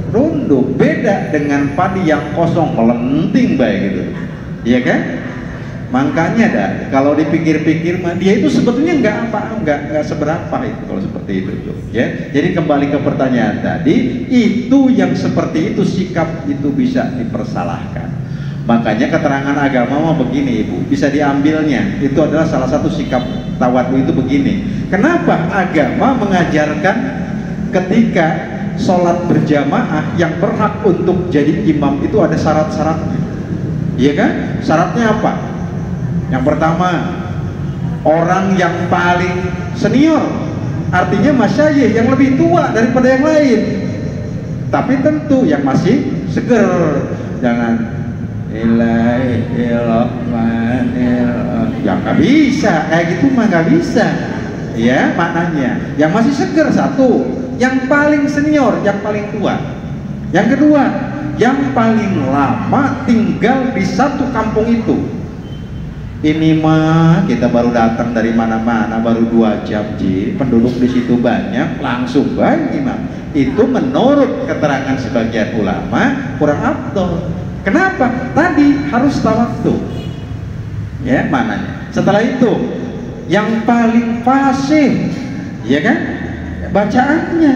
runduk. Beda dengan padi yang kosong melenting baik gitu, iya kan? Makanya dah, kalau dipikir-pikir dia itu sebetulnya nggak seberapa itu kalau seperti itu tuh, ya. Jadi kembali ke pertanyaan tadi, itu yang seperti itu sikap itu bisa dipersalahkan. Makanya keterangan agama mah begini ibu, bisa diambilnya. Itu adalah salah satu sikap tawadhu itu begini. Kenapa agama mengajarkan ketika sholat berjamaah yang berhak untuk jadi imam itu ada syarat-syaratnya, iya kan? Syaratnya apa? Yang pertama, orang yang paling senior, artinya masyayikh yang lebih tua daripada yang lain. Tapi tentu yang masih seger, jangan ya nggak bisa, kayak gitu mah nggak bisa, ya maknanya. Yang masih seger satu, yang paling senior, yang paling tua. Yang kedua, yang paling lama tinggal di satu kampung itu. Ini mah kita baru datang dari mana-mana, baru 2 jam ji, penduduk di situ banyak, langsung baik imam. Itu menurut keterangan sebagian ulama kurang afdol. Kenapa? Tadi harus tawadhu, ya mananya. Setelah itu yang paling fasih, ya kan, bacaannya.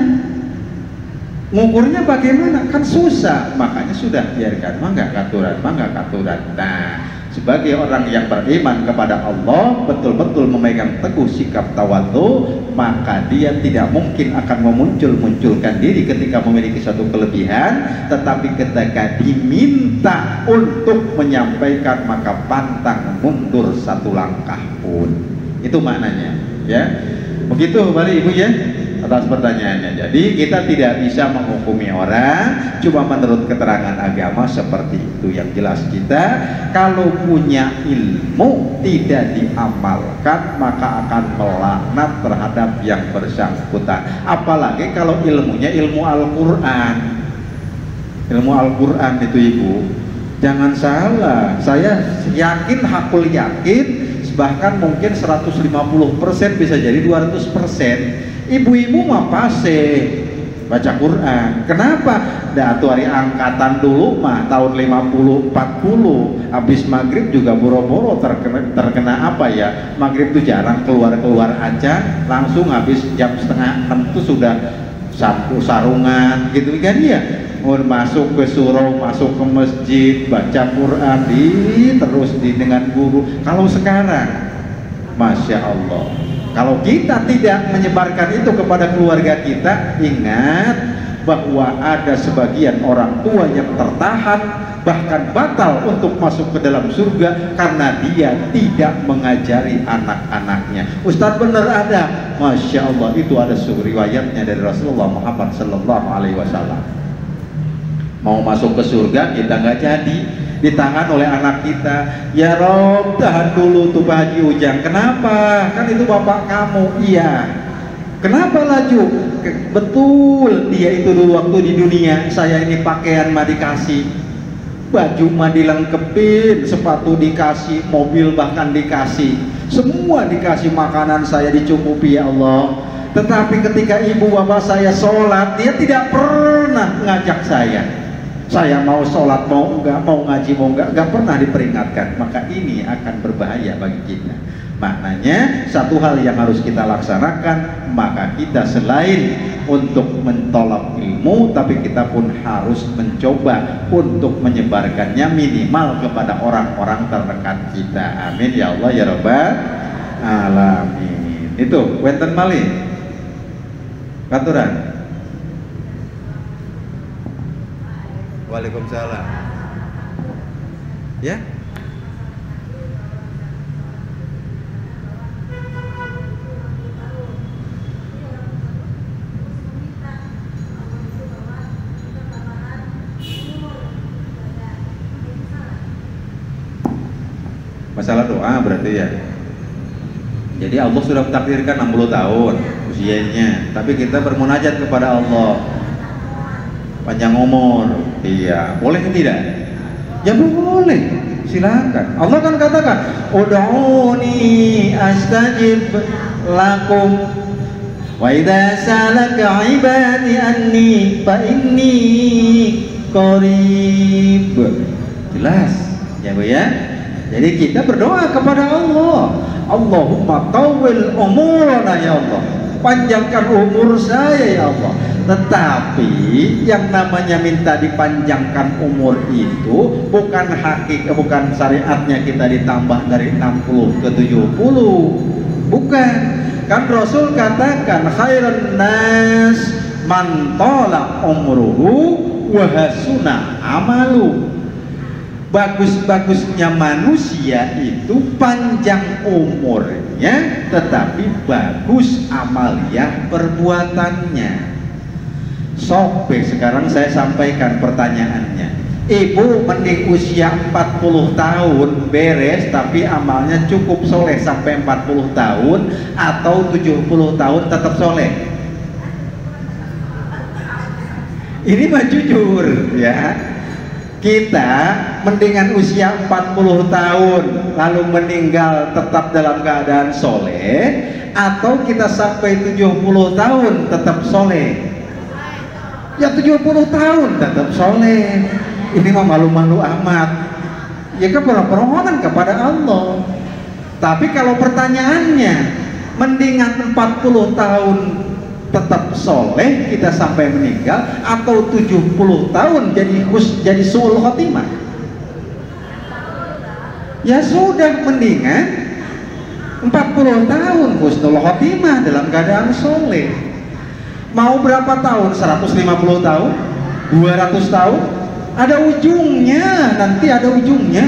Ngukurnya bagaimana? Kan susah, makanya sudah biarkan, nggak katuran. Nah, sebagai orang yang beriman kepada Allah, betul-betul memegang teguh sikap tawadhu, maka dia tidak mungkin akan memunculkan diri ketika memiliki satu kelebihan, tetapi ketika diminta untuk menyampaikan maka pantang mundur 1 langkah pun. Itu maknanya, ya. Begitu balik ibu ya atas pertanyaannya. Jadi kita tidak bisa menghukumi orang cuma menurut keterangan agama seperti itu. Yang jelas kita kalau punya ilmu tidak diamalkan maka akan melaknat terhadap yang bersangkutan. Apalagi kalau ilmunya ilmu Al-Quran. Ilmu Al-Quran itu ibu, jangan salah, saya yakin, hakul yakin, bahkan mungkin 150% bisa jadi 200%. Ibu-ibu mah pasti baca Quran. Kenapa? Dah tuh hari angkatan dulu mah tahun 50-40 habis maghrib juga boro-boro terkena apa ya, maghrib tuh jarang keluar aja, langsung habis jam 5:30 tuh sudah satu sarungan gitu kan ya, masuk ke surau, masuk ke masjid, baca Quran terus dengan guru. Kalau sekarang Masya Allah, kalau kita tidak menyebarkan itu kepada keluarga kita, ingat bahwa ada sebagian orang tua yang tertahan, bahkan batal untuk masuk ke dalam surga karena dia tidak mengajari anak-anaknya. Ustadz bener ada, Masya Allah, itu ada riwayatnya dari Rasulullah Muhammad Sallallahu Alaihi Wasallam. Mau masuk ke surga kita nggak jadi, ditahan oleh anak kita. Ya Rob, tahan dulu tuh Pak Haji Ujang. Kenapa? Kan itu bapak kamu. Iya. Kenapa laju? Betul, dia itu dulu waktu di dunia saya ini pakaian mah dikasih. baju mah dilengkepin, sepatu dikasih, mobil bahkan dikasih, semua dikasih, makanan saya dicukupi ya Allah. Tetapi ketika ibu bapak saya sholat, dia tidak pernah ngajak saya mau sholat mau enggak, mau ngaji mau enggak pernah diperingatkan. Maka ini akan berbahaya bagi kita. Maknanya satu hal yang harus kita laksanakan, maka kita selain untuk mentolak ilmu, tapi kita pun harus mencoba untuk menyebarkannya minimal kepada orang-orang terdekat kita. Amin ya Allah ya Rabbal alamin. Itu wenten malih katuran. Waalaikumsalam. Ya. Masalah doa berarti ya. Jadi Allah sudah mentakdirkan 60 tahun usianya, tapi kita bermunajat kepada Allah panjang umur. Iya, boleh tidak? Ya boleh, silakan. Allah kan katakan, ud'uni astajib lakum wa idza salaka ibadi anni fa inni qarib. Jelas ya Bu ya. Jadi kita berdoa kepada Allah, Allahumma tawwil umurana ya Allah, panjangkan umur saya ya Allah. Tetapi yang namanya minta dipanjangkan umur itu bukan bukan syariatnya kita ditambah dari 60 ke 70. Bukan. Kan Rasul katakan khairun nas man tala umruhu wa hasuna amalu. Bagus-bagusnya manusia itu panjang umurnya, tetapi bagus amaliyah perbuatannya. Sobe sekarang saya sampaikan pertanyaannya. Ibu mending usia 40 tahun beres tapi amalnya cukup soleh sampai 40 tahun, atau 70 tahun tetap soleh? Ini mah jujur ya. Kita mendingan usia 40 tahun lalu meninggal tetap dalam keadaan soleh, atau kita sampai 70 tahun tetap soleh? Ya 70 tahun tetap soleh. Ini mah malu-malu amat. Ya kan permohonan kepada Allah. Tapi kalau pertanyaannya mendingan 40 tahun tetap soleh kita sampai meninggal, atau 70 tahun jadi suul khotimah? Ya sudah, mendingan 40 tahun husnul khotimah dalam keadaan soleh. Mau berapa tahun? 150 tahun? 200 tahun? Ada ujungnya, nanti ada ujungnya.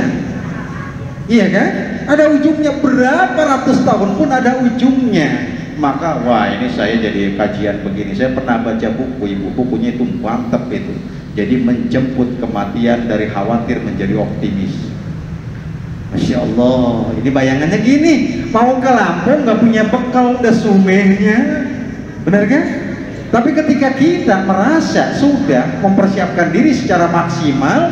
Iya kan? Ada ujungnya, berapa ratus tahun pun ada ujungnya. Maka wah, ini saya jadi kajian begini, saya pernah baca buku, ibu bukunya itu mantep itu. Jadi menjemput kematian dari khawatir menjadi optimis. Masya Allah, ini bayangannya gini, mau ke Lampung nggak punya bekal, udah sumehnya, benar kan? Tapi ketika kita merasa sudah mempersiapkan diri secara maksimal,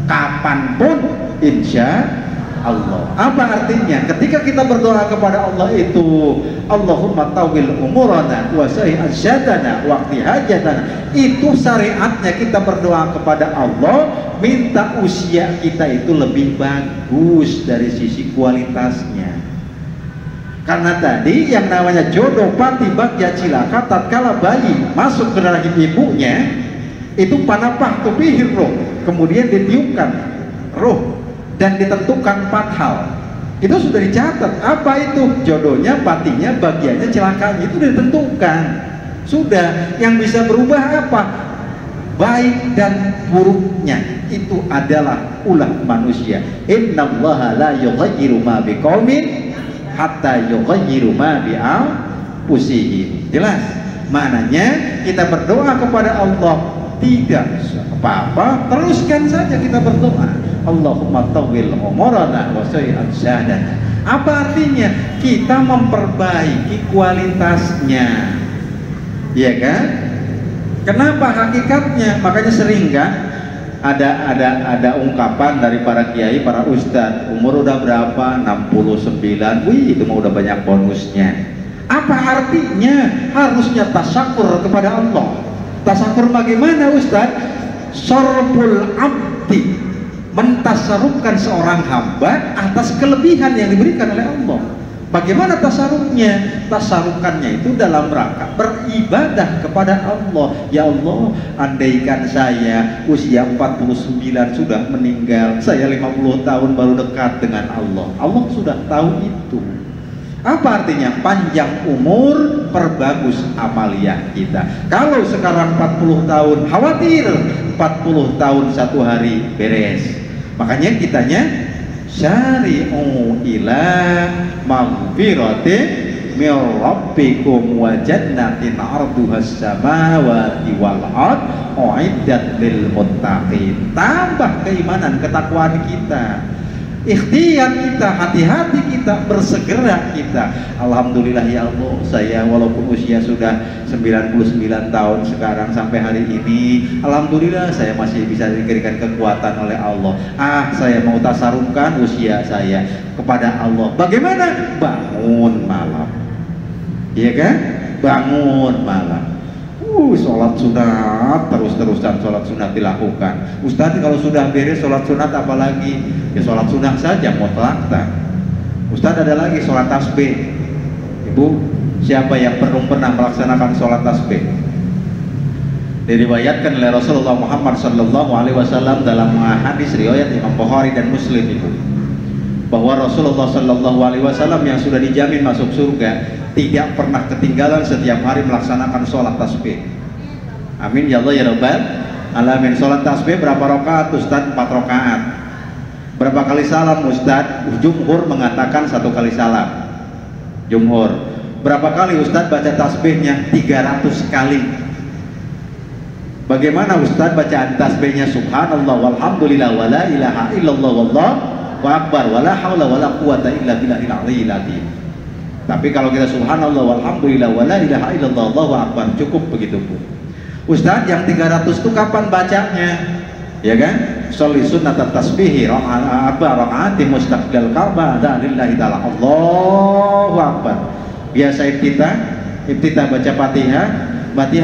kapanpun insya Allah. Apa artinya? Ketika kita berdoa kepada Allah itu, Allahumma tawil umurana wa sahih ansyadana wa qdi hajatana, itu syariatnya kita berdoa kepada Allah, minta usia kita itu lebih bagus dari sisi kualitasnya. Karena tadi yang namanya jodoh pati bagya cilaka, tatkala bayi masuk ke rahim ibunya itu panapah tubihir roh, kemudian ditiupkan roh dan ditentukan 4 hal. Itu sudah dicatat. Apa itu? Jodohnya, patinya, bagiannya, celakanya, itu ditentukan. Sudah. Yang bisa berubah apa? Baik dan buruknya itu adalah ulah manusia. Innallaha la yughayyiru ma biqaumin hatta yughayyiru ma bi anfusihim. Jelas? Maknanya kita berdoa kepada Allah tidak apa-apa, teruskan saja kita berdoa. Allahumma tawwil umurana wa sahih ansyadana. Apa artinya? Kita memperbaiki kualitasnya. Iya kan? Kenapa hakikatnya? Makanya sering kan ada ungkapan dari para kiai, para ustadz, umur udah berapa? 69. Wih, itu mah udah banyak bonusnya. Apa artinya? Harusnya tasyakur kepada Allah. Tasyakur bagaimana ustadz? Sorbul abdi, mentasarufkan seorang hamba atas kelebihan yang diberikan oleh Allah. Bagaimana tasarufnya? Tasarufkannya itu dalam rangka beribadah kepada Allah. Ya Allah, andaikan saya usia 49 sudah meninggal, saya 50 tahun baru dekat dengan Allah. Allah sudah tahu itu. Apa artinya? Panjang umur, perbagus amaliyah kita. Kalau sekarang 40 tahun, khawatir 40 tahun satu hari beres. Makanya kitanya syari'u ila maghfiratin min rabbikum wa jannatin 'arduhas samawati wal ard uiddat lil muttaqin. Tambah keimanan, ketakwaan kita, ikhtiar kita, hati-hati kita, bersegera kita. Alhamdulillah ya Allah, saya walaupun usia sudah 99 tahun sekarang sampai hari ini, alhamdulillah saya masih bisa diberikan kekuatan oleh Allah. Saya mau tasarufkan usia saya kepada Allah. Bagaimana? Bangun malam, iya kan? Bangun malam. Sholat sunat, terus-terusan sholat sunat dilakukan. Ustadz, kalau sudah beres sholat sunat apalagi? Ya sholat sunat saja, mutlak. Ustadz, ada lagi sholat tasbih. Ibu, siapa yang pernah melaksanakan sholat tasbih? Diriwayatkan oleh Rasulullah Muhammad SAW dalam hadis riwayat Imam Bukhari dan Muslim itu, bahwa Rasulullah SAW yang sudah dijamin masuk surga tidak pernah ketinggalan setiap hari melaksanakan sholat tasbih. Amin ya Allah ya Rabbal alamin. Sholat tasbih berapa rakaat Ustadz? 4 rakaat. Berapa kali salam Ustadz? Jumhur mengatakan 1 kali salam. Jumhur. Berapa kali Ustadz baca tasbihnya? 300 kali. Bagaimana Ustadz bacaan tasbihnya? Subhanallah walhamdulillah wala ilaha illallah wallahu akbar wala haula wala quwata illa billahil aliyyil azim. Tapi kalau kita subhanallah walhamdulillah wala ilaha illallah wallahu akbar, cukup begitu Bu. Ustadz, yang 300 itu kapan bacanya? Ya kan? Sholli sunnat tasbihi rakaati mustaqbil Ka'bah lillahi ta'ala. Allahu akbar. Biasa iftitah baca Fatihah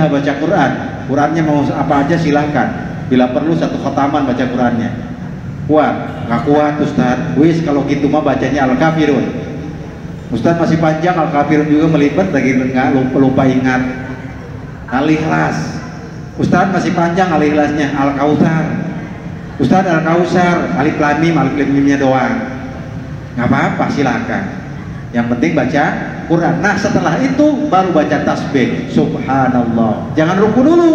baca Quran. Qurannya mau apa aja silakan. Bila perlu 1 khataman baca Qurannya. Kuat? Nggak kuat Ustadz. Wis kalau gitu mah bacanya Al-Kafirun. Ustadz masih panjang, Al-Kafirun juga melibat lagi, nggak lupa ingat. Al-Ikhlas. Ustadz masih panjang Al-Ikhlasnya. Al-Kautsar. Ustadz Al-Kautsar, alif lam mimnya doang. Nggak apa-apa, silakan. Yang penting baca Quran. Nah setelah itu baru baca tasbih. Subhanallah. Jangan ruku dulu.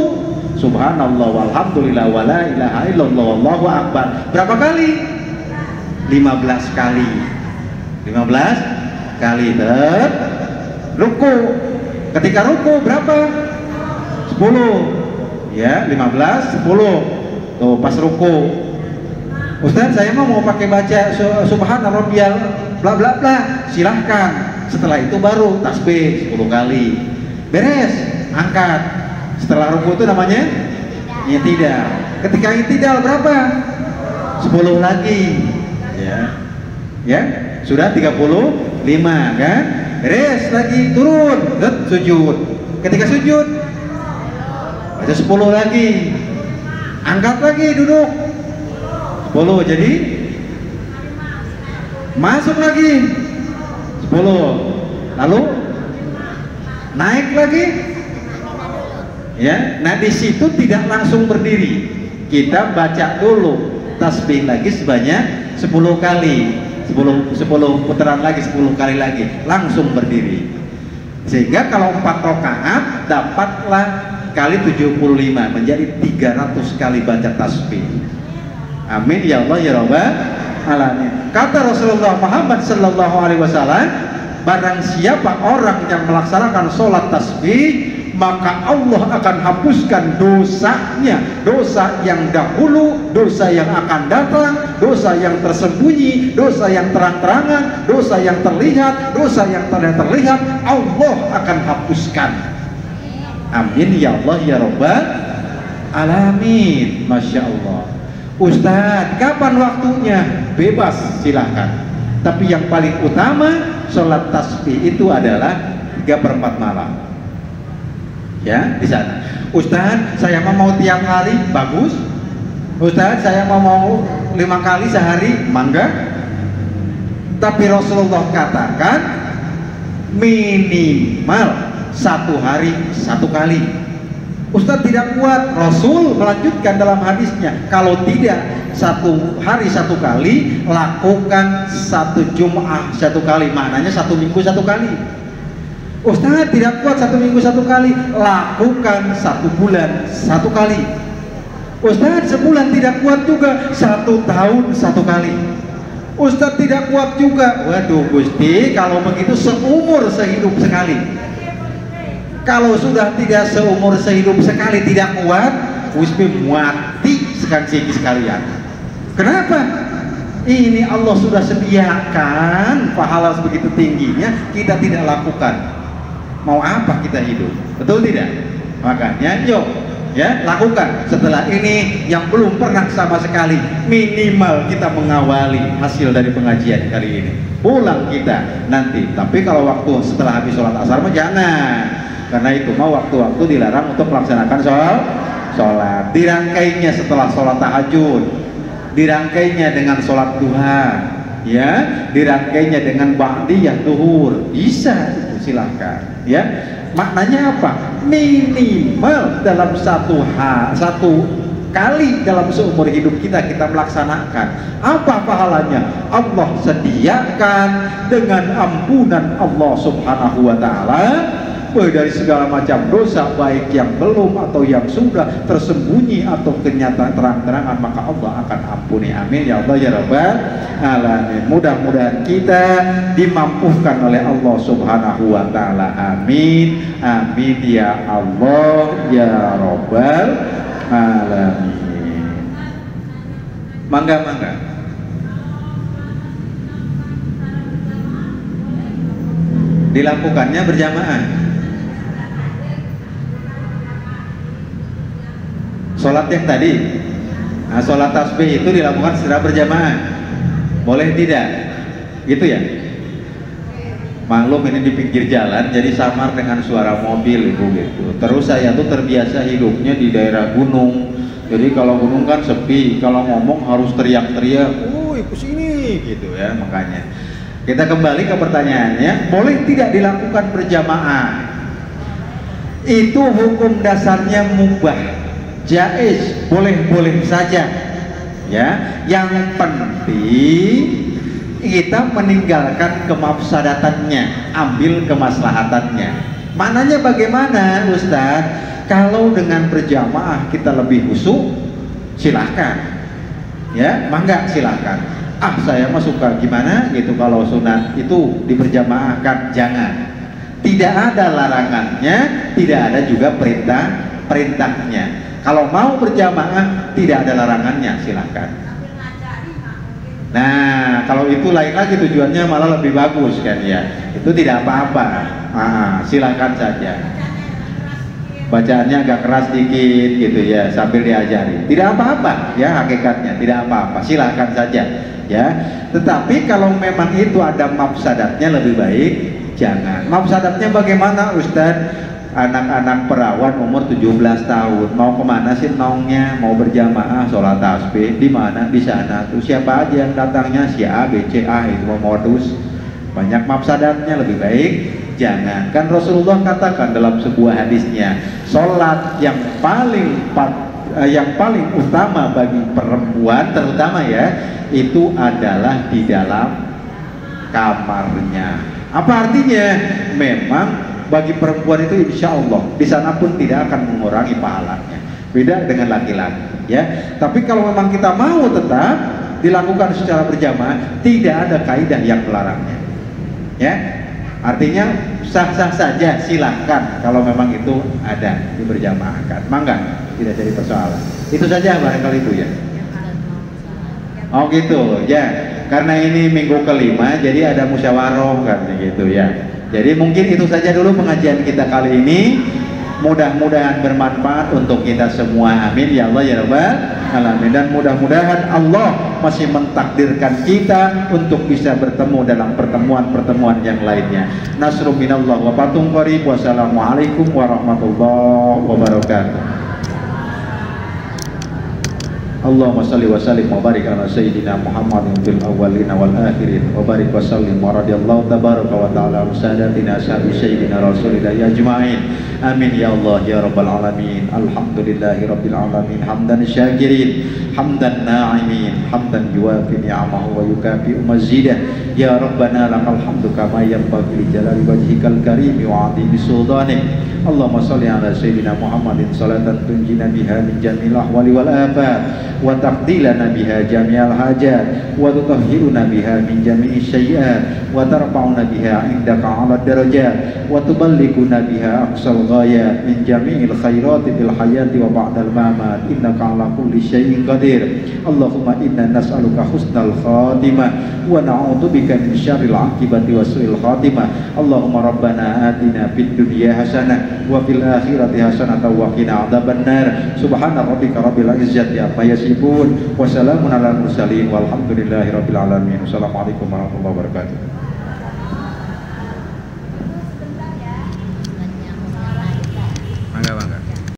Subhanallah walhamdulillah wala ilaha illallah wallahu akbar. Berapa kali? 15 kali. 15 kali. Ruku. Ketika ruku berapa? 10. Ya, 15, 10. Tuh pas ruku. Ustadz, saya mau pakai baca subhana rabbiyal bla bla bla. Silahkan. Setelah itu baru tasbih 10 kali. Beres, angkat. Setelah ruku itu namanya i'tidal. Ketika i'tidal berapa? 10 lagi. Ya. Sudah 35 kan? Beres lagi, turun, sujud. Ketika sujud baca 10 lagi. Angkat lagi, duduk 10, jadi masuk lagi 10, lalu naik lagi ya. Nah di situ tidak langsung berdiri, kita baca dulu tasbih lagi sebanyak 10 kali, 10 putaran lagi, 10 kali lagi, langsung berdiri. Sehingga kalau 4 rakaat dapatlah kali 75, menjadi 300 kali baca tasbih. Amin ya Allah ya Rabbal alamin. Kata Rasulullah Muhammad sallallahu alaihi wasallam, barang siapa orang yang melaksanakan sholat tasbih, maka Allah akan hapuskan dosanya, dosa yang dahulu, dosa yang akan datang, dosa yang tersembunyi, dosa yang terang-terangan, dosa yang terlihat, dosa yang tidak terlihat, Allah akan hapuskan. Amin ya Allah ya Rabbal alamin. Masya Allah. Ustadz, kapan waktunya? Bebas, silahkan. Tapi yang paling utama sholat tasbih itu adalah 3/4 malam. Ya, di sana. Ustadz, saya mau tiap hari, bagus. Ustadz, saya mau 5 kali sehari, mangga. Tapi Rasulullah katakan minimal 1 hari 1 kali. Ustadz tidak kuat, Rasul melanjutkan dalam hadisnya, kalau tidak 1 hari 1 kali, lakukan 1 Jum'ah 1 kali, maknanya 1 minggu 1 kali. Ustadz tidak kuat 1 minggu 1 kali, lakukan 1 bulan 1 kali. Ustadz sebulan tidak kuat juga, 1 tahun 1 kali. Ustadz tidak kuat juga, waduh Gusti, kalau begitu seumur sehidup sekali. Kalau sudah tidak seumur sehidup sekali tidak kuat, Gusti mati sekalian. Kenapa? Ini Allah sudah sediakan pahala sebegitu tingginya, kita tidak lakukan. Mau apa kita hidup? Betul tidak? Makanya yuk ya, lakukan. Setelah ini yang belum pernah sama sekali, minimal kita mengawali hasil dari pengajian kali ini. Pulang kita nanti. Tapi kalau waktu setelah habis sholat asar mah jangan. Karena itu mau waktu-waktu dilarang untuk melaksanakan sholat. Dirangkainya setelah sholat tahajud, dirangkainya dengan sholat duha, ya, dirangkainya dengan ba'diyah duhur, bisa, itu silahkan, ya. Maknanya apa? Minimal dalam satu kali dalam seumur hidup kita melaksanakan. Apa pahalanya? Allah sediakan dengan ampunan Allah Subhanahu wa Ta'ala dari segala macam dosa, baik yang belum atau yang sudah tersembunyi atau kenyataan terang-terangan, maka Allah akan ampuni. Amin ya Allah ya Rabbal alamin. Mudah-mudahan kita dimampukan oleh Allah Subhanahu wa Ta'ala. Amin. Amin ya Allah ya Rabbal alamin. Mangga. Dilakukannya berjamaah. Sholat yang tadi, nah, sholat tasbih itu dilakukan secara berjamaah, boleh tidak? Gitu ya. Maklum ini di pinggir jalan, jadi samar dengan suara mobil ibu gitu. Terus saya tuh terbiasa hidupnya di daerah gunung, jadi kalau gunung kan sepi, kalau ngomong harus teriak-teriak, ke sini gitu ya. Makanya kita kembali ke pertanyaannya, boleh tidak dilakukan berjamaah? Itu hukum dasarnya mubah, jaiz, boleh-boleh saja, ya. Yang penting kita meninggalkan kemafsadatannya, ambil kemaslahatannya. Maknanya bagaimana Ustadz? Kalau dengan berjamaah kita lebih khusyuk, silahkan, ya, mangga silahkan. Saya mah suka gimana gitu kalau sunat itu diberjamaahkan, jangan. Tidak ada larangannya, tidak ada juga perintahnya. Kalau mau berjamaah tidak ada larangannya, silahkan. Nah, kalau itu lain lagi, tujuannya malah lebih bagus kan ya. Itu tidak apa-apa. Silahkan saja. Bacaannya agak keras dikit gitu ya, sambil diajari. Tidak apa-apa ya, hakikatnya tidak apa-apa. Silahkan saja ya. Tetapi kalau memang itu ada mafsadatnya, lebih baik jangan. Mafsadatnya bagaimana Ustadz? Anak-anak perawan umur 17 tahun mau kemana sih nongnya? Mau berjamaah sholat tasbih di mana? Di sana tuh siapa aja yang datangnya? Si A, B, C, A, itu mau modus. Banyak mafsadatnya, lebih baik jangan. Kan Rasulullah katakan dalam sebuah hadisnya, sholat yang paling utama bagi perempuan terutama ya, itu adalah di dalam kamarnya. Apa artinya? Memang bagi perempuan itu insya Allah di sana pun tidak akan mengurangi pahalanya, beda dengan laki-laki ya. Tapi kalau memang kita mau tetap dilakukan secara berjamaah, tidak ada kaidah yang melarangnya ya. Artinya sah-sah saja, silahkan kalau memang itu ada diberjamaahkan, mangga, tidak jadi persoalan. Itu saja barangkali itu ya. Oh gitu ya, karena ini minggu kelima jadi ada musyawarah kan gitu ya. Jadi mungkin itu saja dulu pengajian kita kali ini. Mudah-mudahan bermanfaat untuk kita semua, amin ya Allah ya rabbal alamin. Dan mudah-mudahan Allah masih mentakdirkan kita untuk bisa bertemu dalam pertemuan-pertemuan yang lainnya. Nasrul minallah wa fathun qarib. Wassalamualaikum warahmatullahi wabarakatuh. Allahumma salli wa sallim wa barik ala sayyidina Muhammadin fil awwalina wal akhirin wa barik wa sallim wa radiyallahu tabaraka wa ta'ala an sadatina ashabi sayyidina rasulillah ajma'in. Amin ya Allah ya rabbal alamin. Alhamdulillahi rabbil alamin hamdan syakirin hamdan na'imin hamdan yuwafi ni'amahu wa yukafi'u mazidah. Ya rabbana lakal hamdu kama yanbaghi li jalali wajhikal karim wa 'azimi sultanik. Allahumma salli ala sayyidina Muhammadin salatan tunjina biha min jamil ahwali wal afat wa taqdilana biha jami'al hajat wa tutahhiruna biha min jami'i sayyi'at wa tarfa'una biha indaka 'ala darajat wa tuballighuna biha aqsal ghayat min jami'il khairati fil hayati wa ba'dal mamat innaka 'ala kulli syai'in qadir. Allahumma inna nas'aluka husnal khatimah wa na'udzubika min syarril 'aqibati wa su'il khatimah. Allahumma rabbana atina fid dunya hasanah wa fil akhirati hasanatan wa qina adzabannar. Subhana rabbika rabbil izzati amma yasifun wa salamun alal mursalin walhamdulillahi rabbil alamin. Assalamualaikum warahmatullahi wabarakatuh.